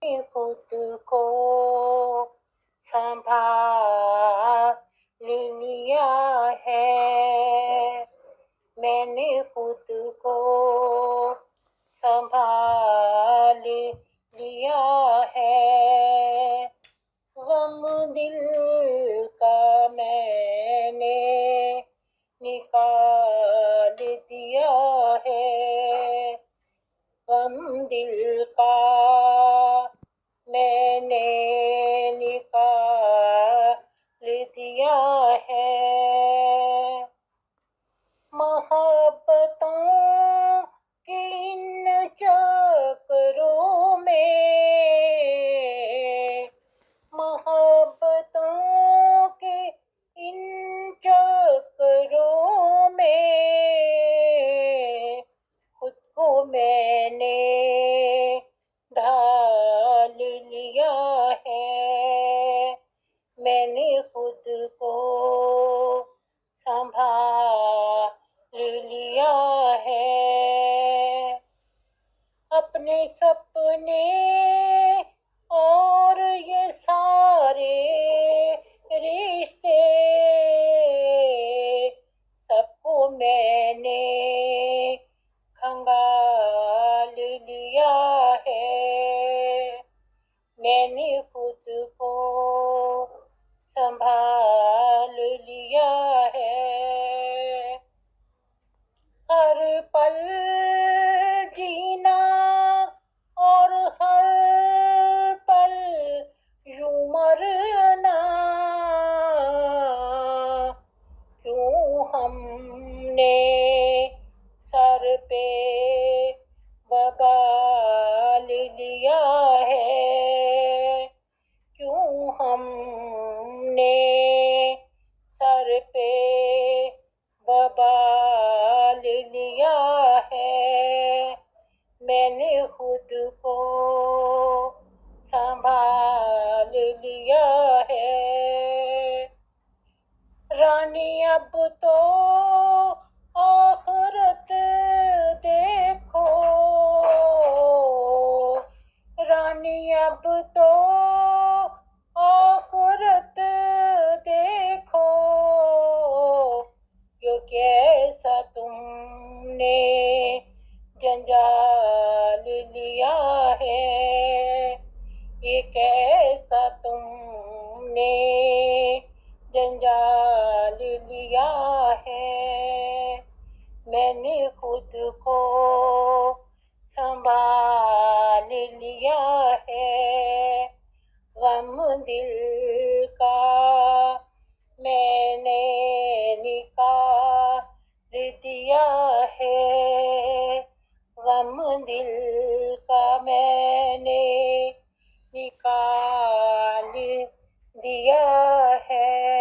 खुद को संभाल लिया है, मैंने खुद को संभाल लिया है। गम दिल का मैंने निकाल दिया है, गम दिल का मैंने निकाल दिया है। मोहब्बतों के इन चक्करों में, मोहब्बतों के इन चक्करों में खुद को मैंने ढाल लिया है, मैंने खुद को संभाल लिया है। अपने सपने और ये सारे रिश्ते सबको मैंने खंगाल लिया है, मैंने खुद को संभाल लिया है। हर पल जीना और हर पल यूं मरना, क्यों हमने सर पे बबाल लिया है, क्यों हमने सर पे बबाल लिया है, मैंने खुद को संभाल लिया है। रानी अब तो आखिरत देखो, रानी अब तो आखिरत देखो, यो कैसा तुमने जंजाल लिया है, ये कैसा तुमने जंजाल लिया है, मैंने खुद को संभाल लिया है। गम दिल का मैंने निकाल दिया है, गम दिल का मैंने निकाल दिया है।